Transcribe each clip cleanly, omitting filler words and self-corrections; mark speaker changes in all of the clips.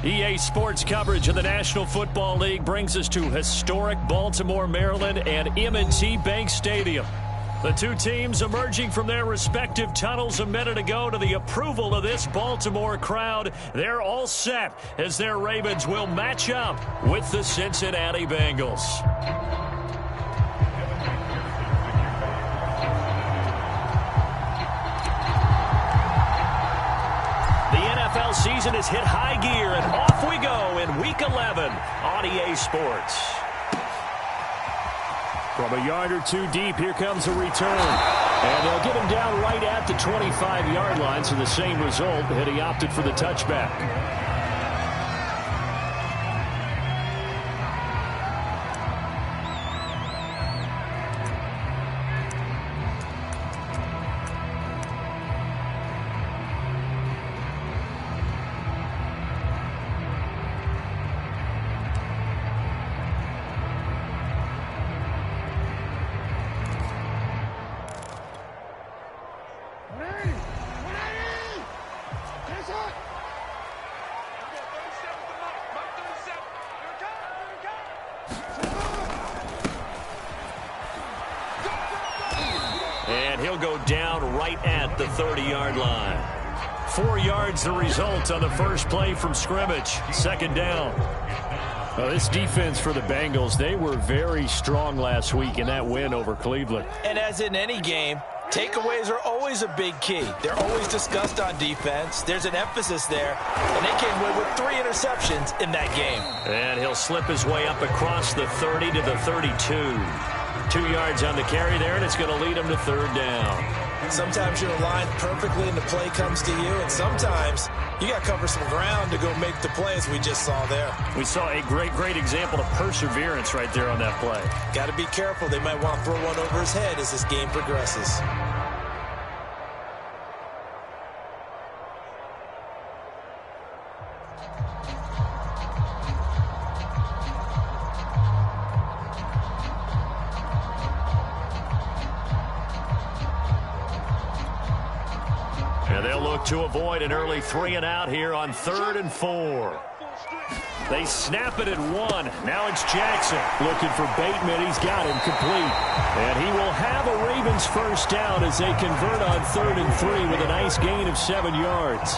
Speaker 1: EA Sports coverage of the National Football League brings us to historic Baltimore, Maryland and M&T Bank Stadium. The two teams emerging from their respective tunnels a minute ago to the approval of this Baltimore crowd. They're all set as their Ravens will match up with the Cincinnati Bengals. NFL season has hit high gear, and off we go in Week 11 on EA Sports. From a yard or two deep, here comes a return. And they'll get him down right at the 25-yard line, so the same result, had he opted for the touchback. And he'll go down right at the 30-yard line. 4 yards the result on the first play from scrimmage. Second down. Well, this defense for the Bengals, they were very strong last week in that win over Cleveland.
Speaker 2: And as in any game, takeaways are always a big key. They're always discussed on defense. There's an emphasis there, and they came away with 3 interceptions in that game.
Speaker 1: And he'll slip his way up across the 30 to the 32. 2 yards on the carry there, and it's going to lead him to third down.
Speaker 2: Sometimes you're aligned perfectly and the play comes to you, and sometimes you got to cover some ground to go make the play, as we just saw there.
Speaker 1: We saw a great example of perseverance right there on that play.
Speaker 2: Got to be careful. They might want to throw one over his head as this game progresses.
Speaker 1: And they'll look to avoid an early 3-and-out here on 3rd and 4. They snap it at 1. Now it's Jackson looking for Bateman. He's got him complete. And he will have a Ravens first down as they convert on 3rd and 3 with a nice gain of 7 yards.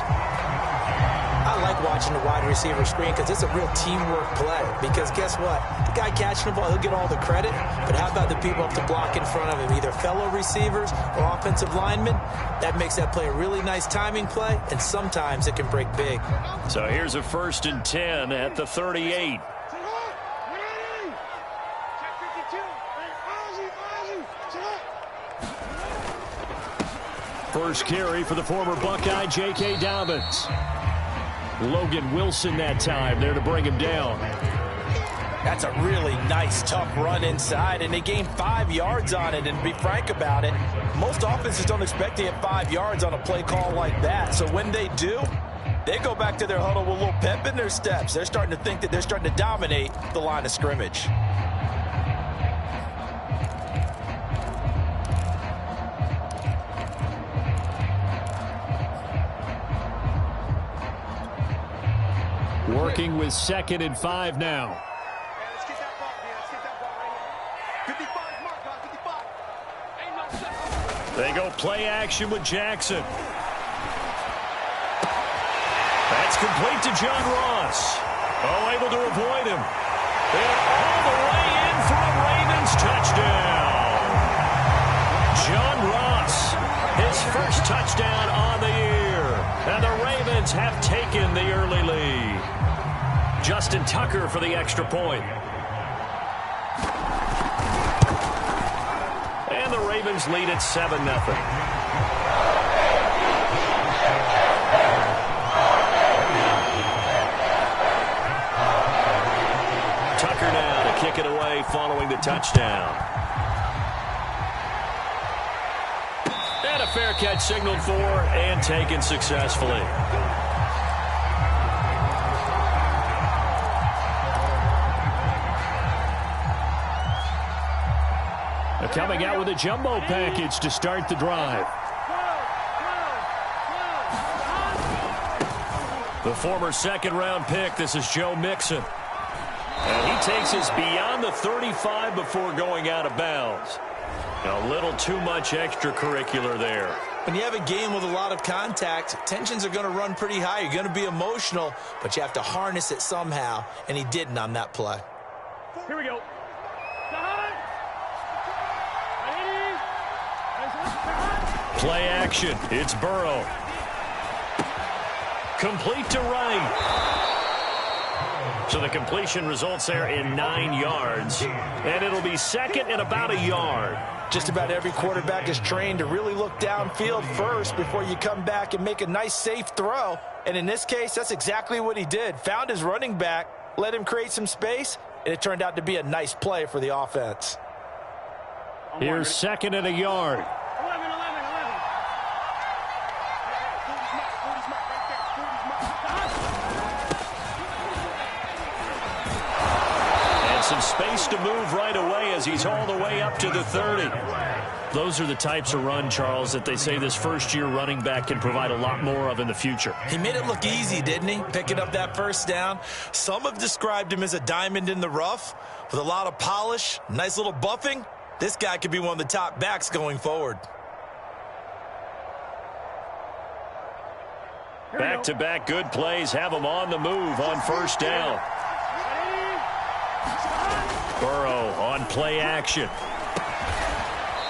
Speaker 2: I like watching the wide receiver screen because it's a real teamwork play. Because guess what? The guy catching the ball, he'll get all the credit. But how about the people up the block in front of him, either fellow receivers or offensive linemen? That makes that play a really nice timing play, and sometimes it can break big.
Speaker 1: So here's a 1st and 10 at the 38. First carry for the former Buckeye, J.K. Dobbins. Logan Wilson that time there to bring him down.
Speaker 2: That's a really nice, tough run inside, and they gained 5 yards on it. And to be frank about it, most offenses don't expect to get 5 yards on a play call like that. So when they do, they go back to their huddle with a little pep in their steps. They're starting to think that they're starting to dominate the line of scrimmage.
Speaker 1: Working with 2nd and 5 now. They go play action with Jackson. That's complete to John Ross. Oh, able to avoid him. And all the way in for a Ravens touchdown. John Ross, his first touchdown on the year. And the Ravens have taken the early lead. Justin Tucker for the extra point. And the Ravens lead at 7-0. Tucker now to kick it away following the touchdown. And a fair catch signaled for and taken successfully. Coming out with a jumbo package to start the drive. The former second-round pick, this is Joe Mixon. And he takes us beyond the 35 before going out of bounds. A little too much extracurricular there.
Speaker 2: When you have a game with a lot of contact, tensions are going to run pretty high. You're going to be emotional, but you have to harness it somehow, and he didn't on that play.
Speaker 3: Here we go.
Speaker 1: Play action. It's Burrow. Complete to right. So the completion results there in 9 yards. And it'll be second and about a yard.
Speaker 2: Just about every quarterback is trained to really look downfield first before you come back and make a nice, safe throw. And in this case, that's exactly what he did. Found his running back, let him create some space, and it turned out to be a nice play for the offense.
Speaker 1: Here's second and a yard. Some space to move right away as he's all the way up to the 30. Those are the types of run, Charles, that they say this first-year running back can provide a lot more of in the future.
Speaker 2: He made it look easy, didn't he? Picking up that first down. Some have described him as a diamond in the rough with a lot of polish, nice little buffing. This guy could be one of the top backs going forward.
Speaker 1: Back-to-back good plays have him on the move on first down. Burrow on play action.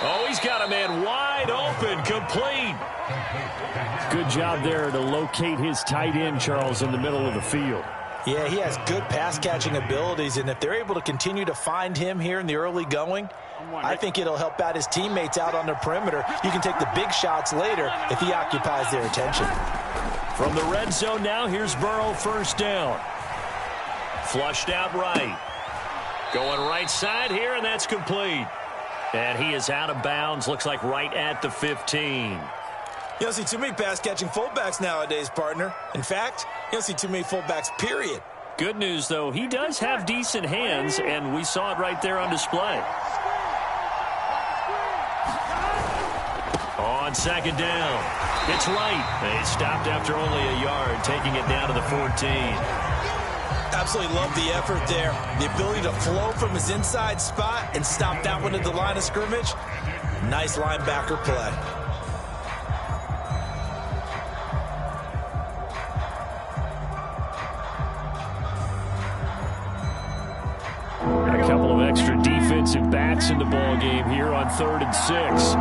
Speaker 1: Oh, he's got a man wide open, complete. Good job there to locate his tight end, Charles, in the middle of the field.
Speaker 2: Yeah, he has good pass-catching abilities, and if they're able to continue to find him here in the early going, I think it'll help out his teammates out on the perimeter. You can take the big shots later if he occupies their attention.
Speaker 1: From the red zone now, here's Burrow first down. Flushed out right. Going right side here, and that's complete. And he is out of bounds, looks like right at the 15.
Speaker 2: You don't see too many pass-catching fullbacks nowadays, partner. In fact, you don't see too many fullbacks, period.
Speaker 1: Good news, though, he does have decent hands, and we saw it right there on display. On second down, it's right. They stopped after only a yard, taking it down to the 14.
Speaker 2: Absolutely love the effort there. The ability to flow from his inside spot and stop that one at the line of scrimmage. Nice linebacker play.
Speaker 1: A couple of extra defensive backs in the ball game here on 3rd and 6.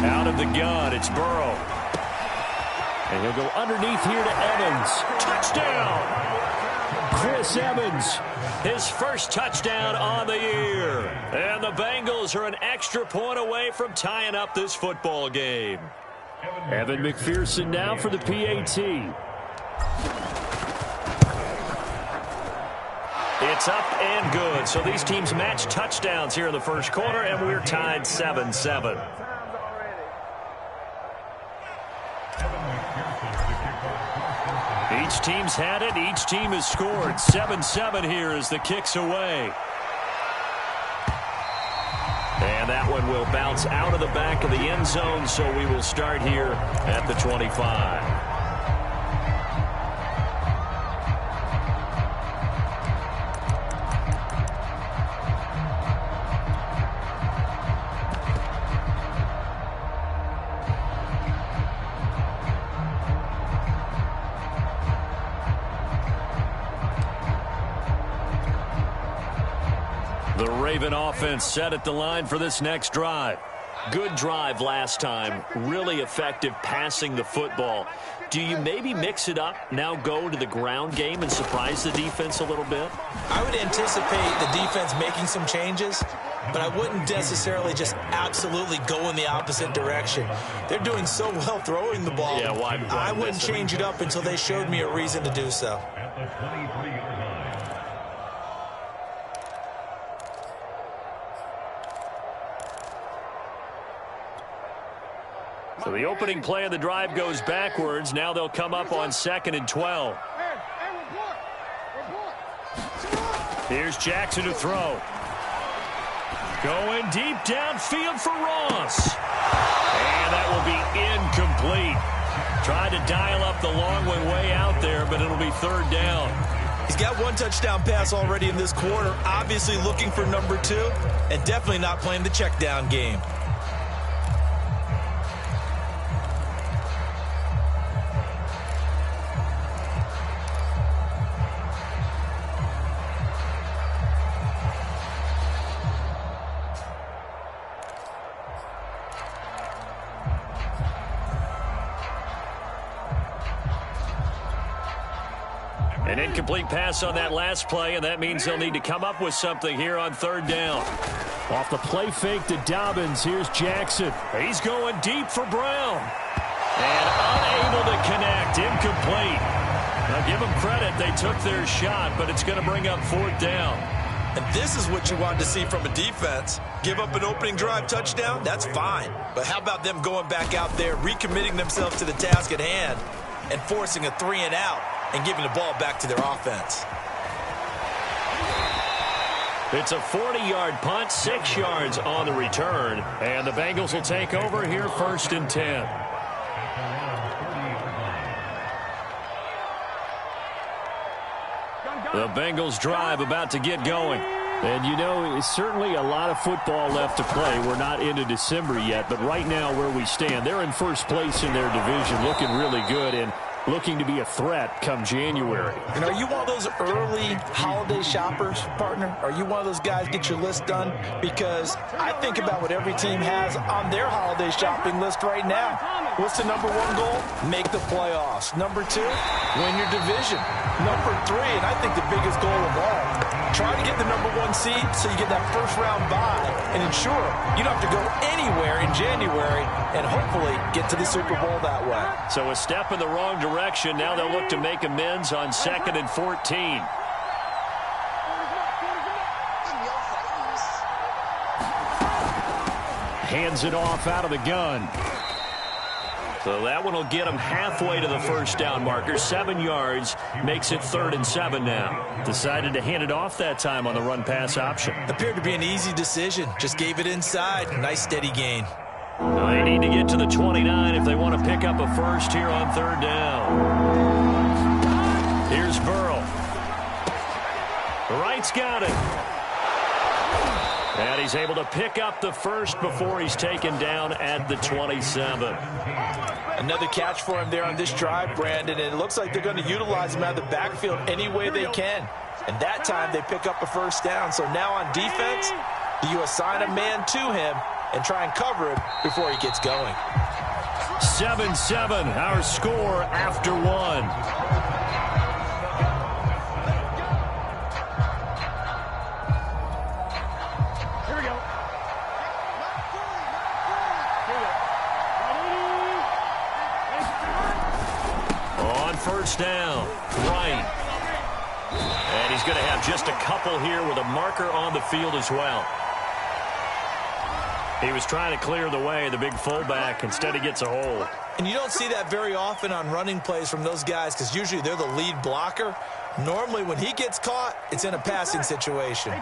Speaker 1: Out of the gun, it's Burrow. And he'll go underneath here to Evans. Touchdown! Chris Evans, his first touchdown on the year. And the Bengals are an extra point away from tying up this football game. Evan McPherson now for the PAT. It's up and good. So these teams match touchdowns here in the first quarter, and we're tied 7-7. Each team's had it. Each team has scored. 7-7 here as the kick's away. And that one will bounce out of the back of the end zone, so we will start here at the 25. The Raven offense set at the line for this next drive. Good drive last time. Really effective passing the football. Do you maybe mix it up, now go to the ground game and surprise the defense a little bit?
Speaker 2: I would anticipate the defense making some changes, but I wouldn't necessarily just absolutely go in the opposite direction. They're doing so well throwing the ball.
Speaker 1: Yeah, why
Speaker 2: I wouldn't change it up until they showed me a reason to do so.
Speaker 1: So the opening play of the drive goes backwards. Now they'll come up on 2nd and 12. Here's Jackson to throw. Going deep downfield for Ross. And that will be incomplete. Tried to dial up the long way out there, but it'll be third down.
Speaker 2: He's got one touchdown pass already in this quarter, obviously looking for number 2, and definitely not playing the check down game.
Speaker 1: An incomplete pass on that last play, and that means they'll need to come up with something here on third down.
Speaker 3: Off the play fake to Dobbins, here's Jackson.
Speaker 1: He's going deep for Brown. And unable to connect, incomplete. Now give them credit, they took their shot, but it's going to bring up fourth down.
Speaker 2: And this is what you want to see from a defense. Give up an opening drive touchdown, that's fine. But how about them going back out there, recommitting themselves to the task at hand, and forcing a 3-and-out, and giving the ball back to their offense.
Speaker 1: It's a 40-yard punt, 6 yards on the return, and the Bengals will take over here first and 10. The Bengals drive about to get going.
Speaker 3: And you know, it's certainly a lot of football left to play. We're not into December yet, but right now where we stand, they're in first place in their division, looking really good and looking to be a threat come January.
Speaker 2: And are you one of those early holiday shoppers, partner? Are you one of those guys get your list done? Because I think about what every team has on their holiday shopping list right now. What's the number 1 goal? Make the playoffs. Number 2, win your division. Number 3, and I think the biggest goal of all, try to get the number 1 seed so you get that first round bye and ensure you don't have to go anywhere in January and hopefully get to the Super Bowl that way.
Speaker 1: So a step in the wrong direction. Now they'll look to make amends on 2nd and 14.
Speaker 3: Hands it off out of the gun.
Speaker 1: So that one will get them halfway to the first down marker. 7 yards makes it 3rd and 7 now. Decided to hand it off that time on the run-pass option.
Speaker 2: Appeared to be an easy decision. Just gave it inside. Nice steady gain.
Speaker 1: They need to get to the 29 if they want to pick up a first here on 3rd down. Here's Burrow. Wright's got it. And he's able to pick up the first before he's taken down at the 27.
Speaker 2: Another catch for him there on this drive, Brandon, and it looks like they're going to utilize him out of the backfield any way they can. And that time they pick up a first down. So now on defense, do you assign a man to him and try and cover him before he gets going?
Speaker 1: 7-7, our score after 1. First down, right. And he's going to have just a couple here with a marker on the field as well. He was trying to clear the way, the big fullback. Instead, he gets a hold.
Speaker 2: And you don't see that very often on running plays from those guys because usually they're the lead blocker. Normally, when he gets caught, it's in a passing situation.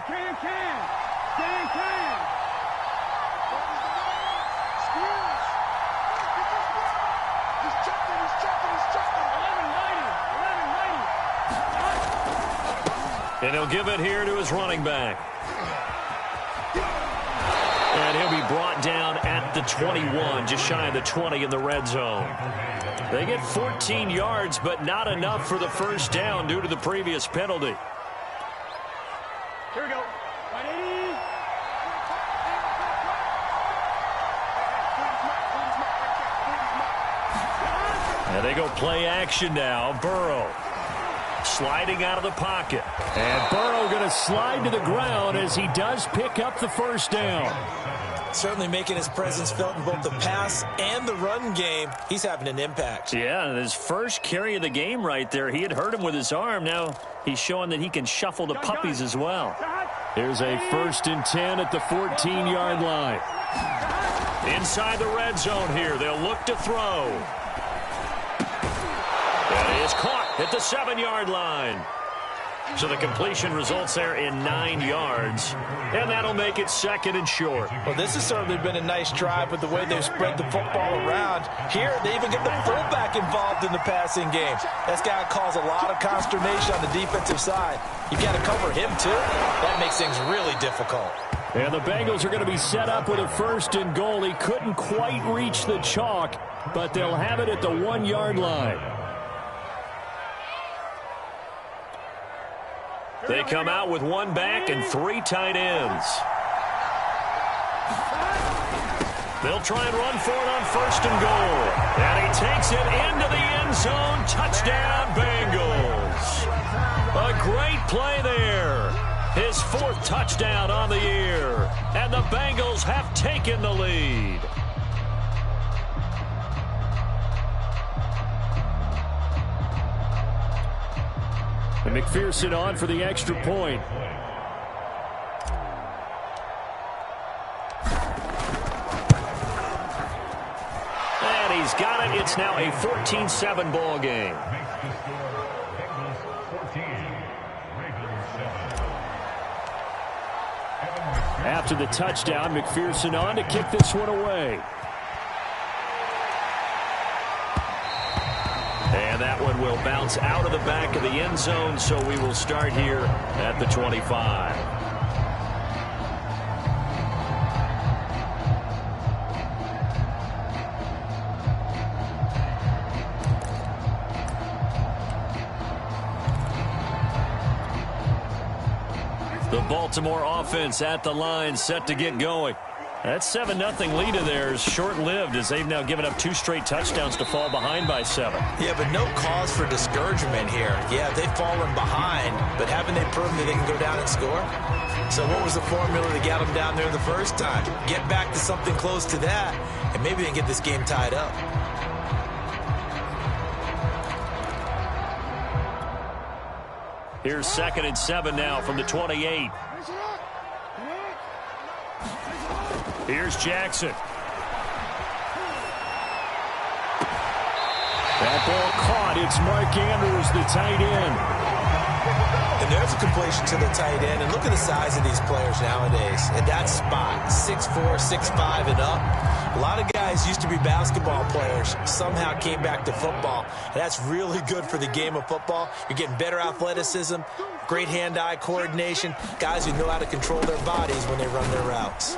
Speaker 1: And he'll give it here to his running back. And he'll be brought down at the 21, just shy of the 20 in the red zone. They get 14 yards, but not enough for the first down due to the previous penalty.
Speaker 4: Here we go. 180.
Speaker 1: And they go play action now. Burrow sliding out of the pocket.
Speaker 3: And Burrow going to slide to the ground as he does pick up the first down.
Speaker 2: Certainly making his presence felt in both the pass and the run game. He's having an impact.
Speaker 1: Yeah, and his first carry of the game right there. He had hurt him with his arm. Now he's showing that he can shuffle the puppies as well.
Speaker 3: Here's a 1st and 10 at the 14-yard line.
Speaker 1: Inside the red zone here. They'll look to throw. That is caught at the 7-yard line.
Speaker 3: So the completion results there in 9 yards, and that'll make it 2nd and short.
Speaker 2: Well, this has certainly been a nice drive with the way they've spread the football around. Here, they even get the fullback involved in the passing game. That's got to cause a lot of consternation on the defensive side. You got to cover him, too. That makes things really difficult.
Speaker 3: And the Bengals are going to be set up with a 1st and goal. He couldn't quite reach the chalk, but they'll have it at the 1-yard line. They come out with 1 back and 3 tight ends. They'll try and run for it on 1st and goal. And he takes it into the end zone. Touchdown, Bengals. A great play there. His 4th touchdown on the year. And the Bengals have taken the lead. And McPherson on for the extra point. And he's got it. It's now a 14-7 ball game. After the touchdown, McPherson on to kick this one away. And that one will bounce out of the back of the end zone, so we will start here at the 25. The Baltimore offense at the line, set to get going. That 7-0 lead of theirs short-lived as they've now given up 2 straight touchdowns to fall behind by 7.
Speaker 2: Yeah, but no cause for discouragement here. Yeah, they've fallen behind, but haven't they proven that they can go down and score? So what was the formula that got them down there the first time? Get back to something close to that, and maybe they can get this game tied up.
Speaker 3: Here's 2nd and 7 now from the 28. Here's Jackson. That ball caught. It's Mark Andrews, the tight end.
Speaker 2: And there's a completion to the tight end. And look at the size of these players nowadays. At that spot, 6'4", 6'5", and up. A lot of guys used to be basketball players, somehow came back to football. And that's really good for the game of football. You're getting better athleticism, great hand-eye coordination, guys who know how to control their bodies when they run their routes.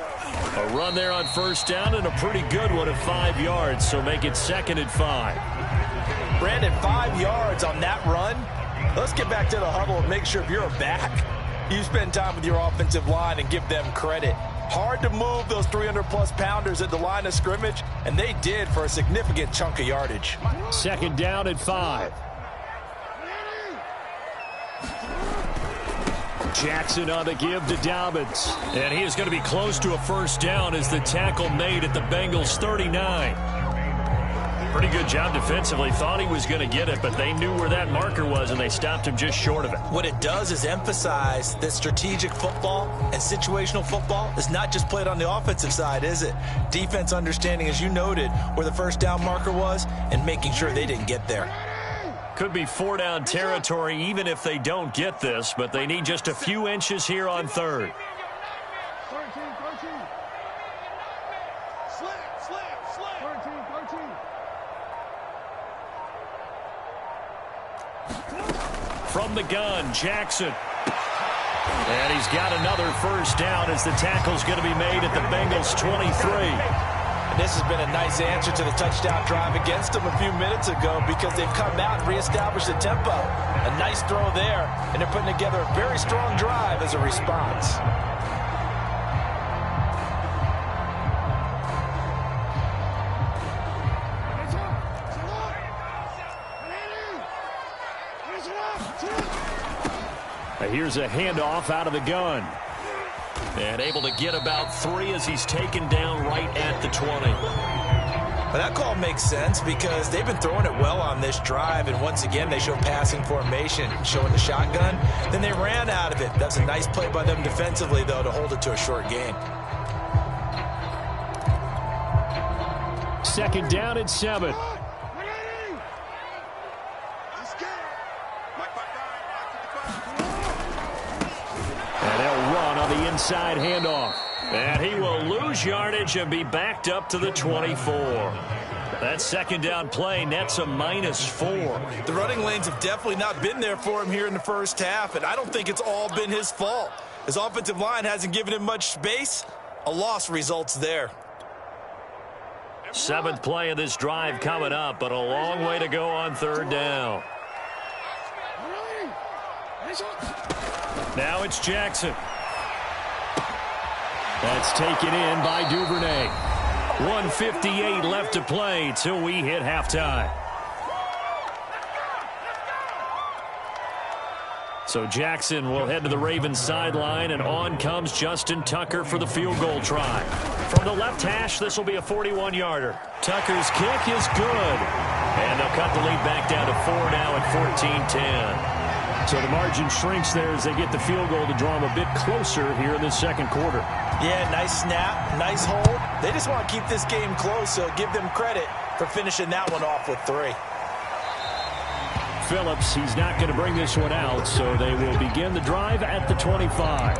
Speaker 3: A run there on 1st down and a pretty good one of 5 yards, so make it 2nd and 5.
Speaker 2: Brandon, 5 yards on that run. Let's get back to the huddle and make sure if you're a back, you spend time with your offensive line and give them credit. Hard to move those 300-plus pounders at the line of scrimmage, and they did for a significant chunk of yardage.
Speaker 3: 2nd down and 5. Jackson on the give to Dobbins. And he is going to be close to a 1st down as the tackle made at the Bengals 39. Pretty good job defensively. Thought he was going to get it, but they knew where that marker was, and they stopped him just short of it.
Speaker 2: What it does is emphasize that strategic football and situational football is not just played on the offensive side, is it? Defense understanding, as you noted, where the 1st down marker was and making sure they didn't get there.
Speaker 3: Could be 4-down territory even if they don't get this, but they need just a few inches here on 3rd. From the gun, Jackson. And he's got another 1st down as the tackle's going to be made at the Bengals 23.
Speaker 2: And this has been a nice answer to the touchdown drive against them a few minutes ago because they've come out and reestablished the tempo. A nice throw there, and they're putting together a very strong drive as a response.
Speaker 3: Here's a handoff out of the gun. And able to get about 3 as he's taken down right at the 20.
Speaker 2: But that call makes sense because they've been throwing it well on this drive, and once again they show passing formation, showing the shotgun. Then they ran out of it. That's a nice play by them defensively, though, to hold it to a short gain.
Speaker 3: 2nd down and 7. onside handoff. And he will lose yardage and be backed up to the 24. That second down play nets a -4.
Speaker 2: The running lanes have definitely not been there for him here in the first half, and I don't think it's all been his fault. His offensive line hasn't given him much space. A loss results there.
Speaker 3: 7th play of this drive coming up, but a long way to go on 3rd down. Now it's Jackson. That's taken in by Duvernay. 1:58 left to play till we hit halftime. So Jackson will head to the Ravens sideline, and on comes Justin Tucker for the field goal try. From the left hash, this will be a 41-yarder. Tucker's kick is good. And they'll cut the lead back down to 4 now at 14-10. So the margin shrinks there as they get the field goal to draw them a bit closer here in the second quarter.
Speaker 2: Yeah, nice snap, nice hold. They just want to keep this game close, so give them credit for finishing that one off with 3.
Speaker 3: Phillips, he's not going to bring this one out, so they will begin the drive at the 25.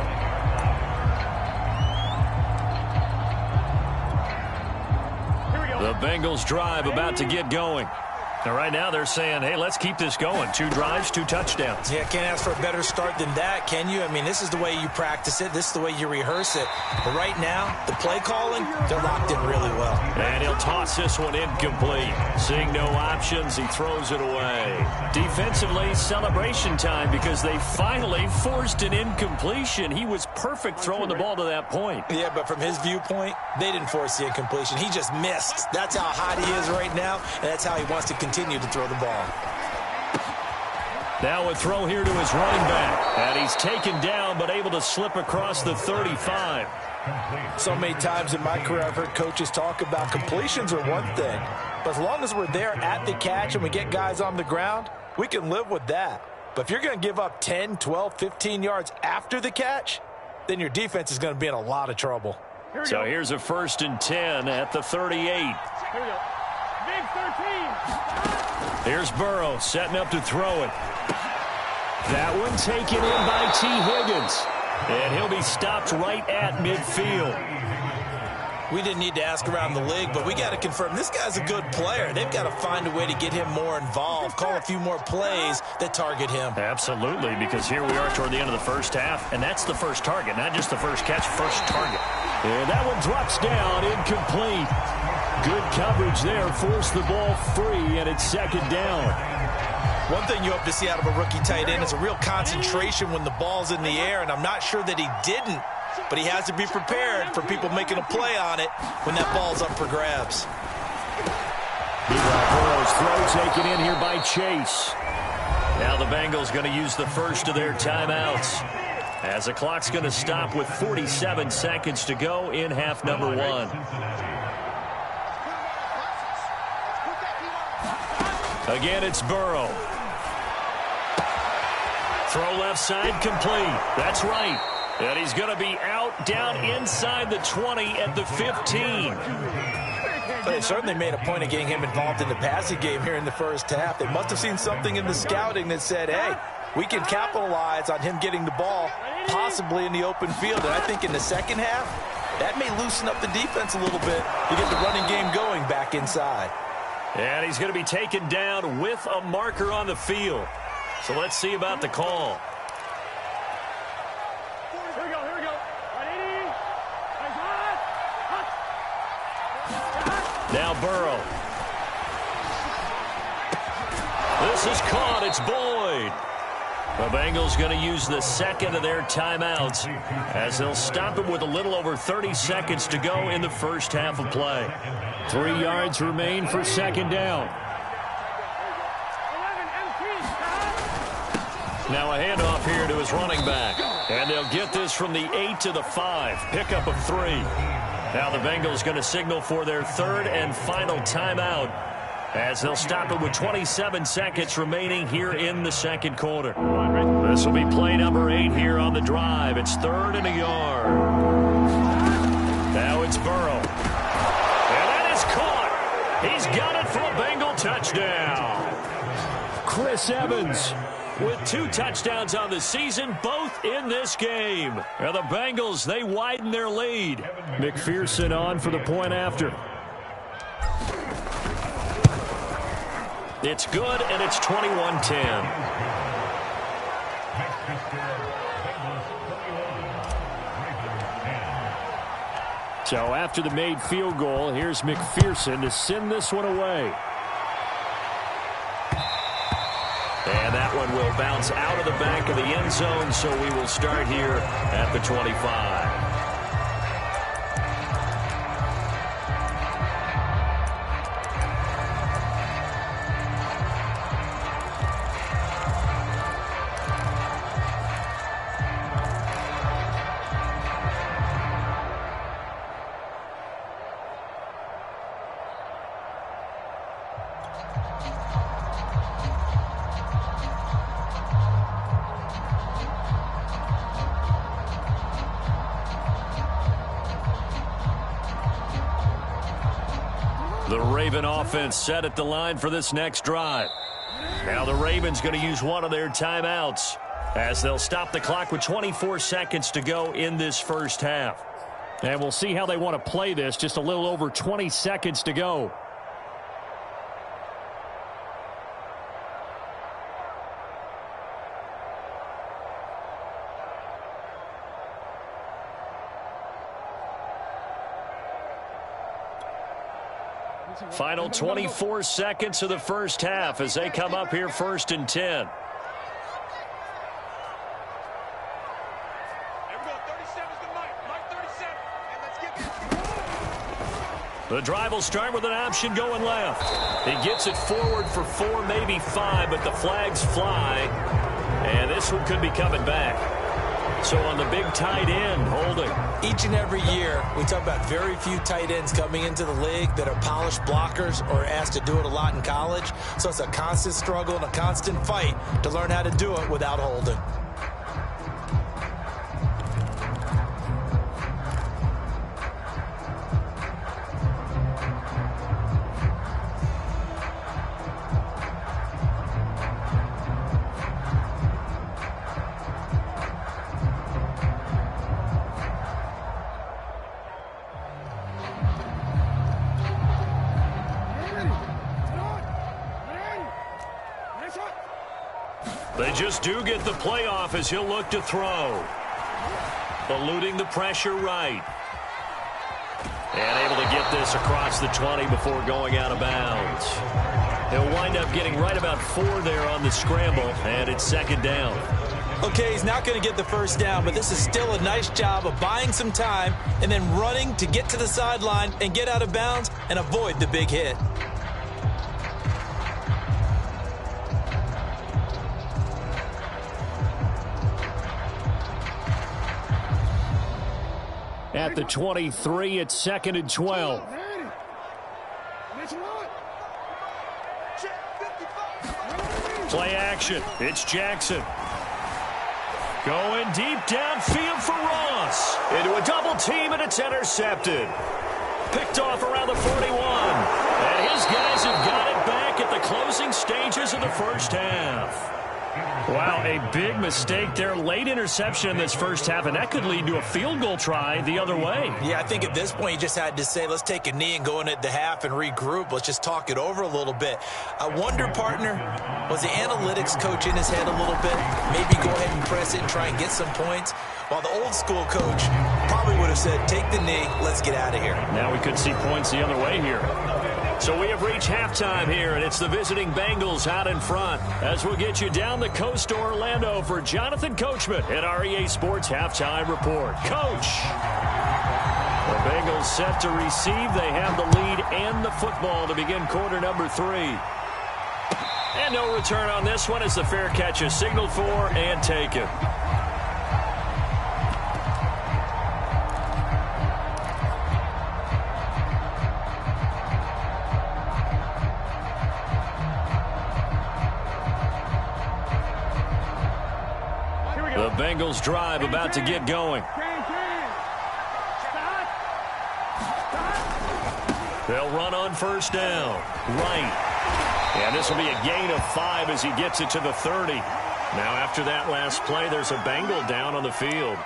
Speaker 3: The Bengals drive about to get going. And right now they're saying, hey, let's keep this going. 2 drives, 2 touchdowns.
Speaker 2: Yeah, can't ask for a better start than that, can you? I mean, this is the way you practice it. This is the way you rehearse it. But right now, the play calling, they're locked in really well.
Speaker 3: And he'll toss this one incomplete. Seeing no options, he throws it away. Defensively, celebration time because they finally forced an incompletion. He was perfect throwing the ball to that point.
Speaker 2: Yeah, but from his viewpoint, they didn't force the incompletion. He just missed. That's how hot he is right now, and that's how he wants to continue to throw the ball.
Speaker 3: Now a throw here to his running back. And he's taken down but able to slip across the 35.
Speaker 2: So many times in my career I've heard coaches talk about completions are one thing. But as long as we're there at the catch and we get guys on the ground, we can live with that. But if you're going to give up 10, 12, 15 yards after the catch, then your defense is going to be in a lot of trouble.
Speaker 3: So here's a 1st and 10 at the 38.
Speaker 4: Here we go. Big 13.
Speaker 3: Here's Burrow setting up to throw it. That one taken in by T. Higgins. And he'll be stopped right at midfield.
Speaker 2: We didn't need to ask around the league, but we got to confirm this guy's a good player. They've got to find a way to get him more involved, call a few more plays that target him.
Speaker 3: Absolutely, because here we are toward the end of the first half, and that's the first target, not just the first catch, first target. And that one drops down, incomplete. Good coverage there, forced the ball free, and it's 2nd down.
Speaker 2: One thing you hope to see out of a rookie tight end is a real concentration when the ball's in the air, and I'm not sure that he didn't, but he has to be prepared for people making a play on it when that ball's up for grabs.
Speaker 3: Burrow's throw taken in here by Chase. Now the Bengals going to use the first of their timeouts, as the clock's going to stop with 47 seconds to go in half number 1. Again, it's Burrow. Throw left side complete. That's right. And he's going to be out down inside the 20 at the 15.
Speaker 2: They certainly made a point of getting him involved in the passing game here in the first half. They must have seen something in the scouting that said, hey, we can capitalize on him getting the ball possibly in the open field. And I think in the second half, that may loosen up the defense a little bit to get the running game going back inside.
Speaker 3: And he's going to be taken down with a marker on the field. So let's see about the call.
Speaker 4: Here we go. 180.
Speaker 3: Now Burrow. This is caught. It's Boyd. The Bengals going to use the second of their timeouts as they'll stop him with a little over 30 seconds to go in the first half of play. 3 yards remain for 2nd down. Now a handoff here to his running back. And they'll get this from the 8 to the 5. Pickup of 3. Now the Bengals going to signal for their 3rd and final timeout, as they'll stop it with 27 seconds remaining here in the second quarter. This will be play number 8 here on the drive. It's 3rd and a yard. Now it's Burrow. And that is caught. He's got it for a Bengal touchdown. Chris Evans with 2 touchdowns on the season, both in this game. And the Bengals, they widen their lead. McPherson on for the point after. It's good, and it's 21-10. So after the made field goal, here's McPherson to send this one away. And that one will bounce out of the back of the end zone, so we will start here at the 25. The Raven offense set at the line for this next drive. Now the Ravens going to use one of their timeouts as they'll stop the clock with 24 seconds to go in this first half. And we'll see how they want to play this. Just a little over 20 seconds to go. Final 24 seconds of the first half as they come up here 1st and 10. The drive will start with an option going left. He gets it forward for 4, maybe 5, but the flags fly. And this one could be coming back. So on the big tight end, holding.
Speaker 2: Each and every year, we talk about very few tight ends coming into the league that are polished blockers or asked to do it a lot in college. So it's a constant struggle and a constant fight to learn how to do it without holding.
Speaker 3: They just do get the playoff as he'll look to throw. Eluding the pressure right. And able to get this across the 20 before going out of bounds. He'll wind up getting right about 4 there on the scramble, and it's 2nd down.
Speaker 2: Okay, he's not going to get the first down, but this is still a nice job of buying some time and then running to get to the sideline and get out of bounds and avoid the big hit.
Speaker 3: At the 23, it's 2nd and 12. Play action. It's Jackson. Going deep downfield for Ross. Into a double team, and it's intercepted. Picked off around the 41. And his guys have got it back at the closing stages of the first half. Wow, a big mistake there. Late interception in this first half, and that could lead to a field goal try the other way.
Speaker 2: Yeah, I think at this point you just had to say, let's take a knee and go into the half and regroup. Let's just talk it over a little bit. I wonder, partner, was the analytics coach in his head a little bit? Maybe go ahead and press it and try and get some points? While the old school coach probably would have said, take the knee, let's get out of here.
Speaker 3: Now we could see points the other way here. So we have reached halftime here, and it's the visiting Bengals out in front as we'll get you down the coast to Orlando for Jonathan Coachman at our EA Sports Halftime Report. Coach! The Bengals set to receive. They have the lead and the football to begin quarter number 3. And no return on this one as the fair catch is signaled for and taken. The Bengals drive about to get going. They'll run on first down. Right. And this will be a gain of 5 as he gets it to the 30. Now after that last play, there's a Bengal down on the field.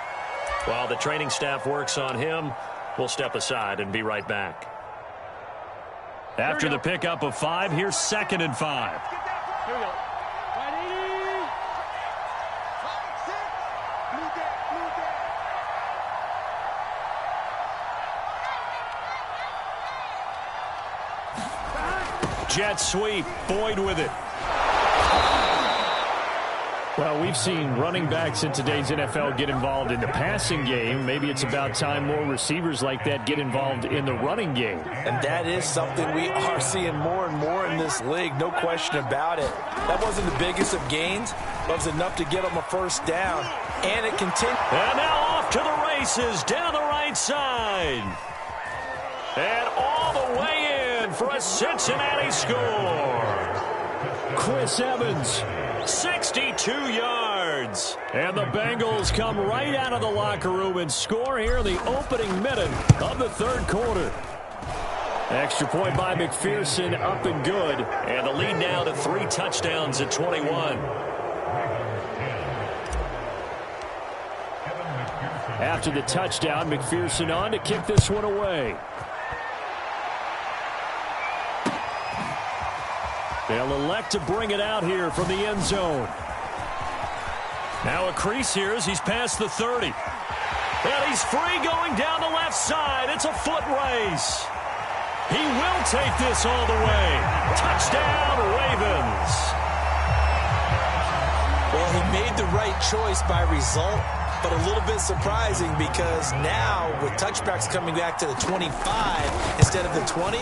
Speaker 3: While the training staff works on him, we'll step aside and be right back. After the pickup of 5, here's 2nd and 5.
Speaker 4: Here we go.
Speaker 3: Jet sweep. Boyd with it. Well, we've seen running backs in today's NFL get involved in the passing game. Maybe it's about time more receivers like that get involved in the running game.
Speaker 2: And that is something we are seeing more and more in this league, no question about it. That wasn't the biggest of gains, but it was enough to get them a first down. And it continued.
Speaker 3: And now off to the races down the right side. And all the way in for a Cincinnati score. Chris Evans, 62 yards. And the Bengals come right out of the locker room and score here in the opening minute of the 3rd quarter. Extra point by McPherson, up and good. And the lead now to 3 touchdowns at 21. After the touchdown, McPherson on to kick this one away. They'll elect to bring it out here from the end zone. Now a crease here as he's past the 30. And he's free going down the left side. It's a foot race. He will take this all the way. Touchdown, Ravens.
Speaker 2: Well, he made the right choice by result, but a little bit surprising because now with touchbacks coming back to the 25 instead of the 20,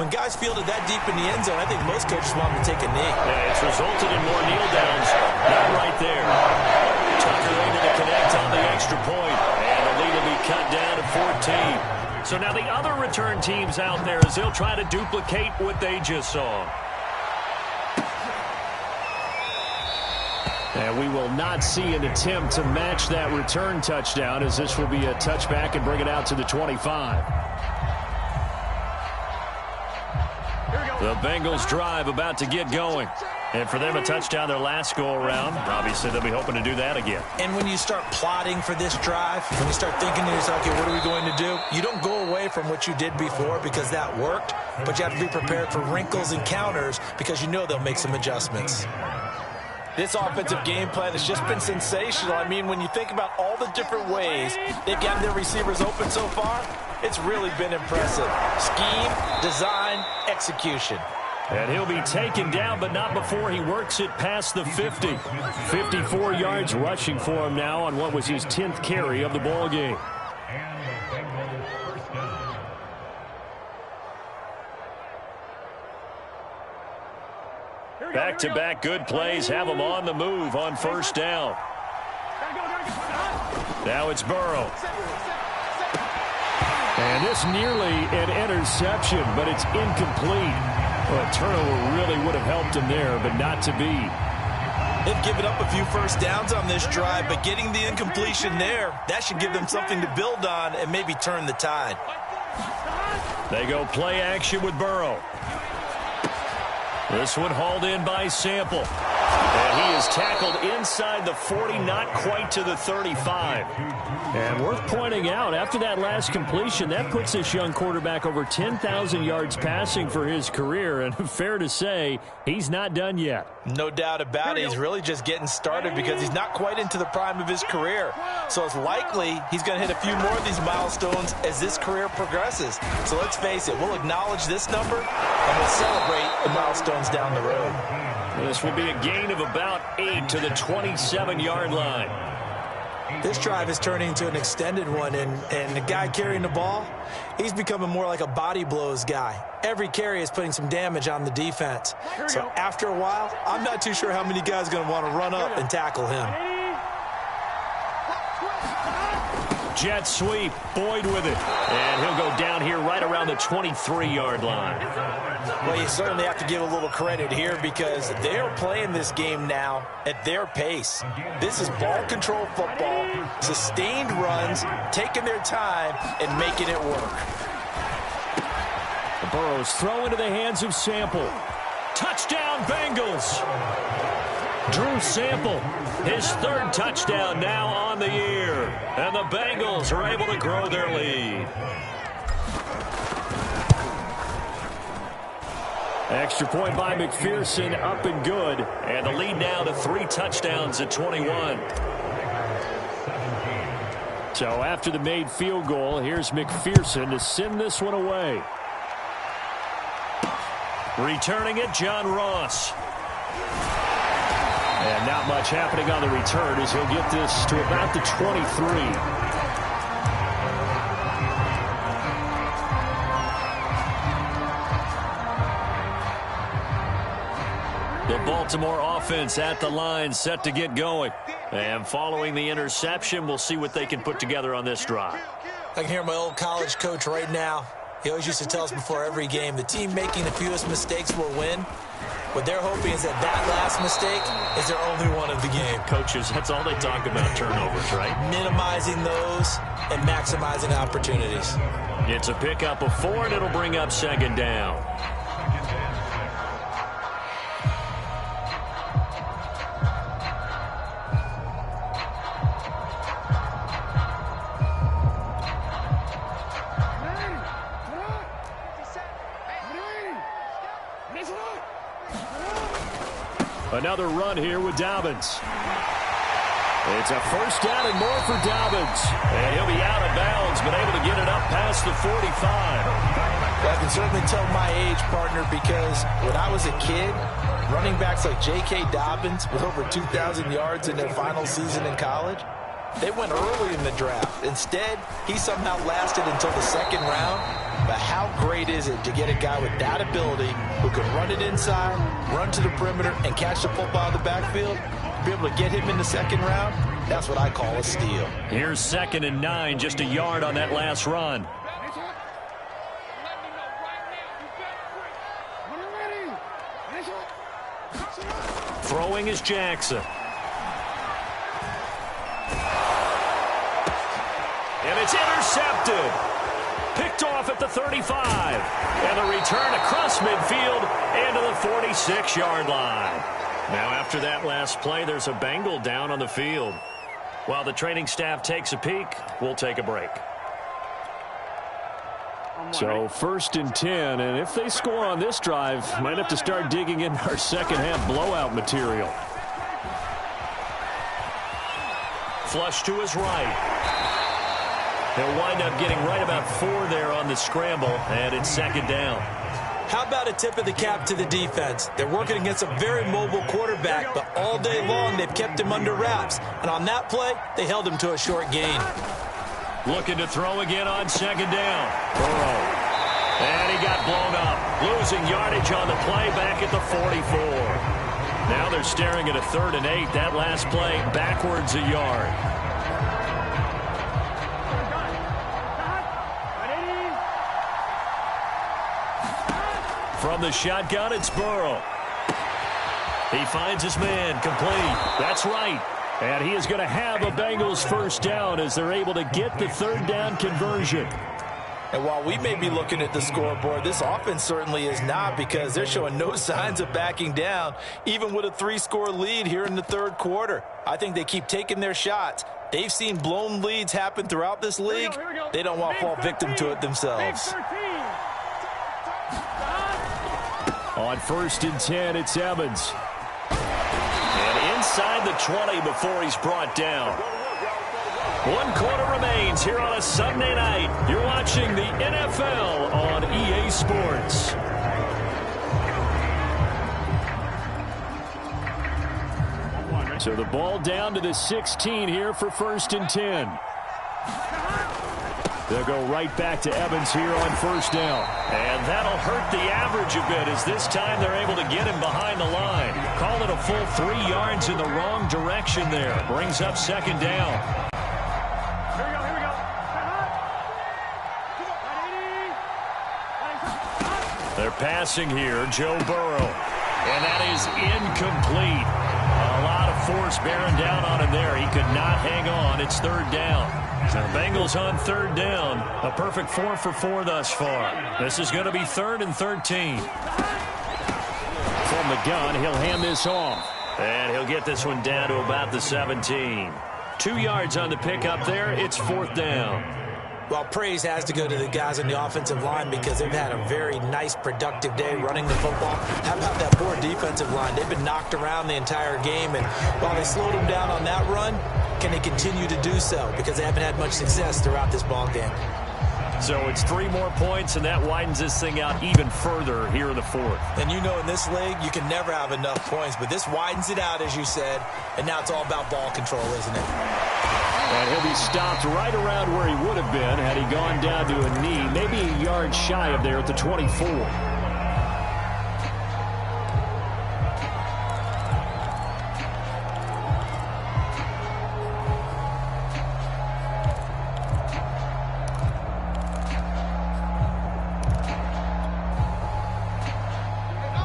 Speaker 2: when guys fielded that deep in the end zone, I think most coaches want them to take a knee.
Speaker 3: Yeah, it's resulted in more kneel downs. Not right there. Tucker able to connect on the extra point, and the lead will be cut down to 14. So now the other return teams out there as they'll try to duplicate what they just saw. And we will not see an attempt to match that return touchdown as this will be a touchback and bring it out to the 25. The Bengals drive about to get going. And for them, a touchdown their last go-around. Obviously, they'll be hoping to do that again.
Speaker 2: And when you start plotting for this drive, when you start thinking to yourself, okay, what are we going to do? You don't go away from what you did before because that worked, but you have to be prepared for wrinkles and counters because you know they'll make some adjustments. This offensive game plan has just been sensational. I mean, when you think about all the different ways they've gotten their receivers open so far, it's really been impressive. Scheme, design, execution.
Speaker 3: And he'll be taken down, but not before he works it past the 50. 54 yards rushing for him now on what was his 10th carry of the ball game. Back-to-back good plays have him on the move on first down. Now it's Burrow. And this nearly an interception, but it's incomplete. Well, a turnover really would have helped him there, but not to be.
Speaker 2: They've given up a few first downs on this drive, but getting the incompletion there, that should give them something to build on and maybe turn the tide.
Speaker 3: They go play action with Burrow. This one hauled in by Sample. And he is tackled inside the 40, not quite to the 35. And worth pointing out, after that last completion, that puts this young quarterback over 10,000 yards passing for his career. And fair to say, he's not done yet.
Speaker 2: No doubt about it. He's really just getting started because he's not quite into the prime of his career. So it's likely he's going to hit a few more of these milestones as this career progresses. So let's face it, we'll acknowledge this number and we'll celebrate the milestones down the road.
Speaker 3: This will be a gain of about 8 to the 27-yard line.
Speaker 2: This drive is turning into an extended one, and the guy carrying the ball, he's becoming more like a body blows guy. Every carry is putting some damage on the defense. So after a while, I'm not too sure how many guys are going to want to run up and tackle him.
Speaker 3: Jet sweep, Boyd with it. And he'll go down here right around the 23-yard line.
Speaker 2: Well, you certainly have to give a little credit here because they're playing this game now at their pace. This is ball control football, sustained runs, taking their time, and making it work.
Speaker 3: The Burrows throw into the hands of Sample. Touchdown, Bengals!
Speaker 1: Drew Sample, his third touchdown now on the year. And the Bengals are able to grow their lead.
Speaker 3: Extra point by McPherson, up and good.
Speaker 1: And the lead now to 3 touchdowns at 21.
Speaker 3: So after the made field goal, here's McPherson to send this one away.
Speaker 1: Returning it, John Ross.
Speaker 3: And not much happening on the return as he'll get this to about the 23.
Speaker 1: The Baltimore offense at the line, set to get going. And following the interception, we'll see what they can put together on this drive.
Speaker 2: I can hear my old college coach right now. He always used to tell us before every game, the team making the fewest mistakes will win. What they're hoping is that last mistake is their only one of the game.
Speaker 1: Coaches, that's all they talk about, turnovers, right?
Speaker 2: Minimizing those and maximizing opportunities.
Speaker 1: It's a pickup of 4, and it'll bring up second down.
Speaker 3: Another run here with Dobbins. It's a first down and more for Dobbins.
Speaker 1: And he'll be out of bounds, but able to get it up past the 45.
Speaker 2: Well, I can certainly tell my age, partner, because when I was a kid, running backs like J.K. Dobbins with over 2,000 yards in their final season in college, they went early in the draft. Instead, he somehow lasted until the second round. But how great is it to get a guy with that ability who can run it inside, run to the perimeter, and catch the football in the backfield? Be able to get him in the second round, that's what I call a steal.
Speaker 1: Here's 2nd and 9, just a yard on that last run. Throwing is Jackson. And it's intercepted. Picked off at the 35. And a return across midfield and to the 46-yard line. Now after that last play, there's a Bengal down on the field. While the training staff takes a peek, we'll take a break.
Speaker 3: So 1st and 10, and if they score on this drive, might have to start digging in our second half blowout material.
Speaker 1: Flush to his right. He'll wind up getting right about 4 there on the scramble, and it's 2nd down.
Speaker 2: How about a tip of the cap to the defense? They're working against a very mobile quarterback, but all day long they've kept him under wraps. And on that play, they held him to a short gain.
Speaker 1: Looking to throw again on 2nd down. Burrow. And he got blown up. Losing yardage on the play back at the 44. Now they're staring at a 3rd and 8. That last play backwards a yard. From the shotgun, it's Burrow. He finds his man, complete. That's right. And he is going to have a Bengals first down as they're able to get the 3rd down conversion.
Speaker 2: And while we may be looking at the scoreboard, this offense certainly is not, because they're showing no signs of backing down, even with a 3-score lead here in the 3rd quarter. I think they keep taking their shots. They've seen blown leads happen throughout this league. They don't want to fall victim to it themselves.
Speaker 3: On 1st and 10, it's Evans.
Speaker 1: And inside the 20 before he's brought down. 1 quarter remains here on a Sunday night. You're watching the NFL on EA Sports.
Speaker 3: So the ball down to the 16 here for 1st and 10. They'll go right back to Evans here on 1st down.
Speaker 1: And that'll hurt the average a bit, as this time they're able to get him behind the line. Call it a full 3 yards in the wrong direction there. Brings up 2nd down. They're passing here, Joe Burrow. And that is incomplete. A lot of force bearing down on him there. He could not hang on. It's 3rd down. So the Bengals on 3rd down. A perfect 4 for 4 thus far. This is going to be 3rd and 13.
Speaker 3: From the gun, he'll hand this off. And he'll get this one down to about the 17. 2 yards on the pickup there. It's 4th down.
Speaker 2: Well, praise has to go to the guys on the offensive line because they've had a very nice, productive day running the football. How about that poor defensive line? They've been knocked around the entire game, and while they slowed them down on that run, can they continue to do so? Because they haven't had much success throughout this ball game.
Speaker 3: So it's 3 more points, and that widens this thing out even further here in the 4th.
Speaker 2: And you know in this league, you can never have enough points, but this widens it out, as you said, and now it's all about ball control, isn't it?
Speaker 3: And he'll be stopped right around where he would have been had he gone down to a knee, maybe a yard shy of there at the 24.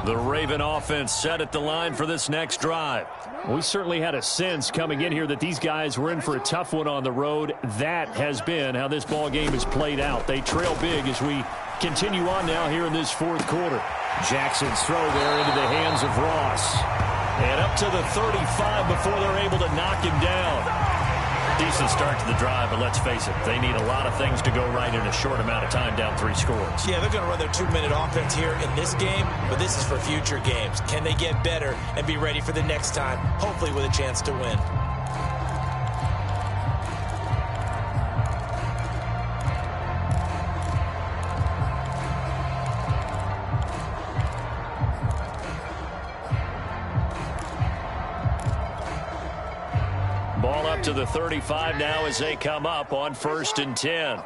Speaker 3: The Raven offense set at the line for this next drive. We certainly had a sense coming in here that these guys were in for a tough one on the road. That has been how this ball game has played out. They trail big as we continue on now here in this 4th quarter. Jackson's throw there into the hands of Ross. And up to the 35 before they're able to knock him down. Decent start to the drive, but let's face it, they need a lot of things to go right in a short amount of time, down 3 scores.
Speaker 2: Yeah, they're going to run their 2-minute offense here in this game, but this is for future games. Can they get better and be ready for the next time, hopefully with a chance to win?
Speaker 3: Ball up to the 35 now as they come up on 1st and 10.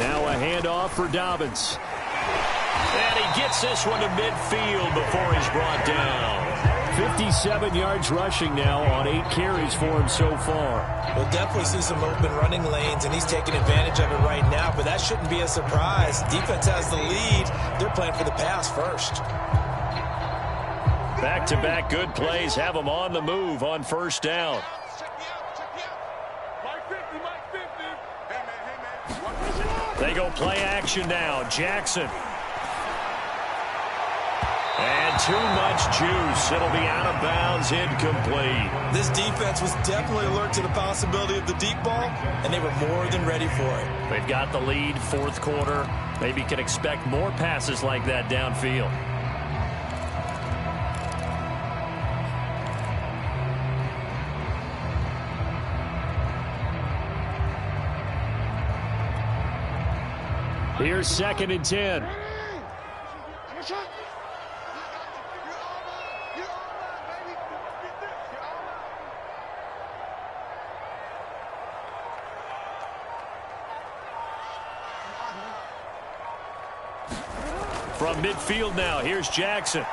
Speaker 3: Now a handoff for Dobbins. And he gets this one to midfield before he's brought down. 57 yards rushing now on 8 carries for him so far.
Speaker 2: We'll definitely see some open running lanes, and he's taking advantage of it right now, but that shouldn't be a surprise. Defense has the lead. They're playing for the pass first.
Speaker 3: Back-to-back good plays have them on the move on 1st down. They go play action now. Jackson. And too much juice. It'll be out of bounds, incomplete.
Speaker 2: This defense was definitely alert to the possibility of the deep ball, and they were more than ready for it.
Speaker 3: They've got the lead, 4th quarter. Maybe can expect more passes like that downfield. Here's 2nd and 10. From midfield now, here's Jackson.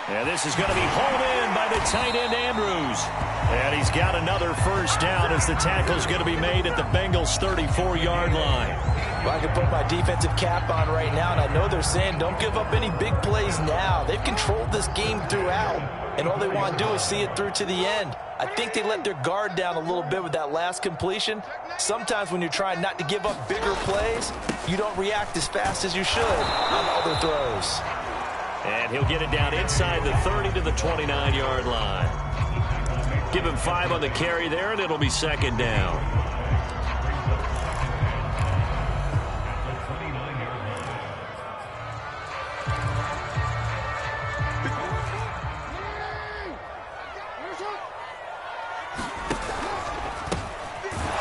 Speaker 3: And this is going to be hauled in by the tight end Andrews. And he's got another 1st down as the tackle's going to be made at the Bengals' 34-yard line.
Speaker 2: Well, I can put my defensive cap on right now, and I know they're saying don't give up any big plays now. They've controlled this game throughout, and all they want to do is see it through to the end. I think they let their guard down a little bit with that last completion. Sometimes when you're trying not to give up bigger plays, you don't react as fast as you should on other throws.
Speaker 3: And he'll get it down inside the 30 to the 29-yard line. Give him 5 on the carry there, and it'll be 2nd down.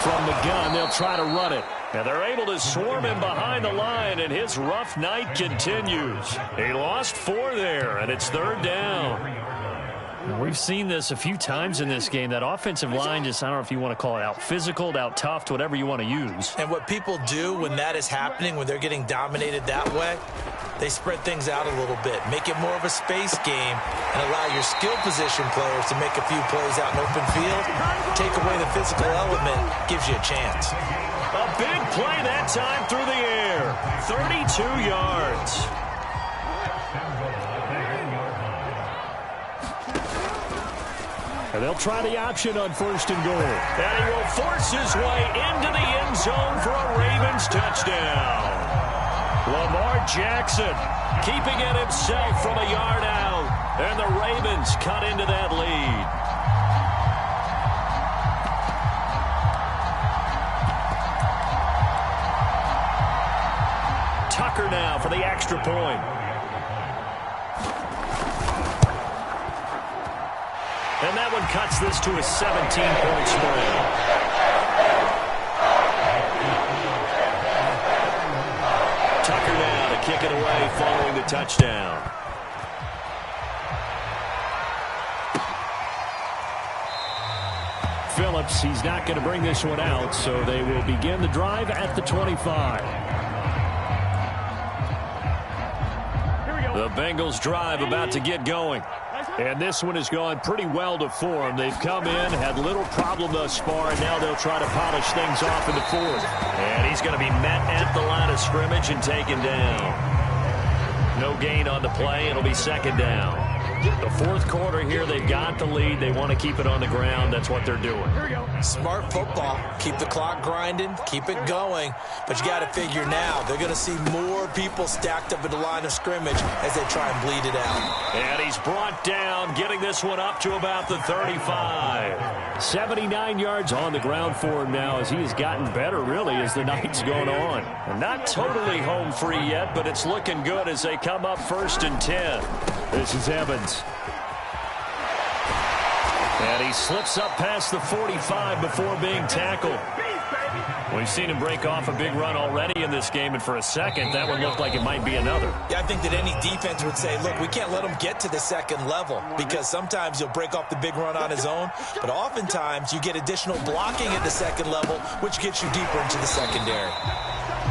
Speaker 3: From the gun, they'll try to run it. And they're able to swarm him behind the line, and his rough night continues. He lost 4 there, and it's 3rd down. We've seen this a few times in this game. That offensive line just, I don't know if you want to call it out physical, out tough, whatever you want to use.
Speaker 2: And what people do when that is happening, when they're getting dominated that way, they spread things out a little bit, make it more of a space game, and allow your skill position players to make a few plays out in open field. Take away the physical element, gives you a chance.
Speaker 3: A big play that time through the air. 32 yards. And they'll try the option on 1st and goal. And he will force his way into the end zone for a Ravens touchdown. Lamar Jackson keeping it himself from a yard out. And the Ravens cut into that lead. Tucker now for the extra point. And that one cuts this to a 17-point spread. Tucker now to kick it away following the touchdown. Phillips, he's not going to bring this one out, so they will begin the drive at the 25. The Bengals drive about to get going. And this one has gone pretty well to form. They've come in, had little problem thus far, and now they'll try to polish things off in the fourth. And he's going to be met at the line of scrimmage and taken down. No gain on the play. It'll be second down. The fourth quarter here, they've got the lead. They want to keep it on the ground. That's what they're doing.
Speaker 2: Smart football. Keep the clock grinding. Keep it going. But you got to figure now, they're going to see more people stacked up at the line of scrimmage as they try and bleed it out.
Speaker 3: And he's brought down, getting this one up to about the 35. 79 yards on the ground for him now as he has gotten better, really, as the night's gone on. And not totally home free yet, but it's looking good as they come up 1st and 10. This is Evans. And he slips up past the 45 before being tackled. We've seen him break off a big run already in this game, and for a second, that one looked like it might be another.
Speaker 2: Yeah, I think that any defense would say, look, we can't let him get to the second level because sometimes he'll break off the big run on his own, but oftentimes you get additional blocking at the second level, which gets you deeper into the secondary.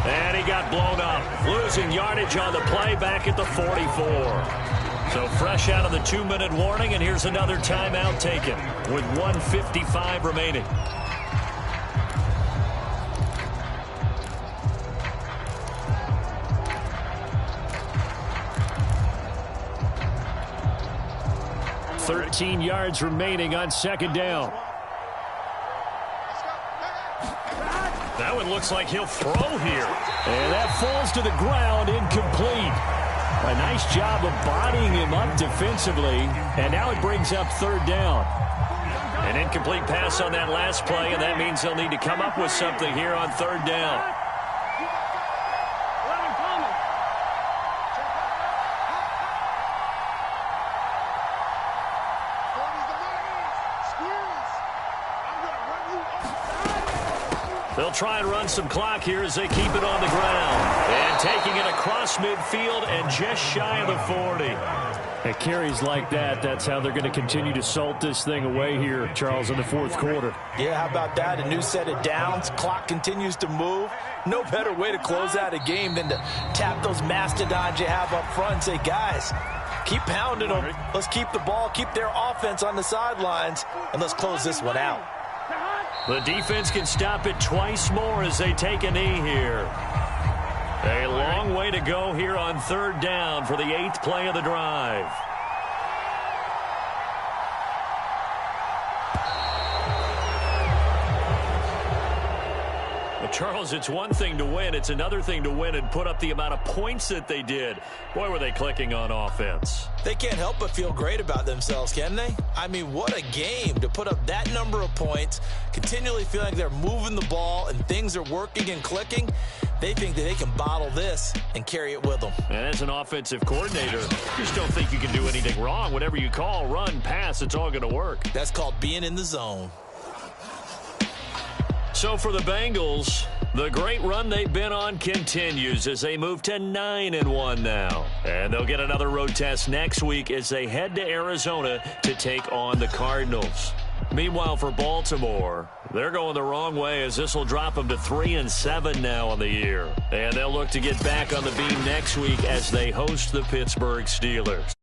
Speaker 3: And he got blown up, losing yardage on the play back at the 44. So fresh out of the 2-minute warning, and here's another timeout taken with 1:55 remaining. $13 yards remaining on second down. That one looks like he'll throw here. And that falls to the ground, incomplete. A nice job of bodying him up defensively, and now it brings up third down. An incomplete pass on that last play, and that means they'll need to come up with something here on third down. They'll try and run some clock here as they keep it on the ground. And taking it across midfield and just shy of the 40. At carries like that, that's how they're going to continue to salt this thing away here, Charles, in the fourth quarter.
Speaker 2: Yeah, how about that? A new set of downs. Clock continues to move. No better way to close out a game than to tap those mastodons you have up front and say, guys, keep pounding them. Let's keep the ball, keep their offense on the sidelines, and let's close this one out.
Speaker 3: The defense can stop it twice more as they take a knee here. A long way to go here on third down for the 8th play of the drive. Well, Charles, it's one thing to win. It's another thing to win and put up the amount of points that they did. Boy, were they clicking on offense.
Speaker 2: They can't help but feel great about themselves, can they? I mean, what a game to put up that number of points, continually feeling like they're moving the ball and things are working and clicking. They think that they can bottle this and carry it with them.
Speaker 3: And as an offensive coordinator, you just don't think you can do anything wrong. Whatever you call, run, pass, it's all going to work.
Speaker 2: That's called being in the zone.
Speaker 3: So for the Bengals, the great run they've been on continues as they move to 9-1 now. And they'll get another road test next week as they head to Arizona to take on the Cardinals. Meanwhile, for Baltimore, they're going the wrong way as this will drop them to 3-7 now on the year. And they'll look to get back on the beam next week as they host the Pittsburgh Steelers.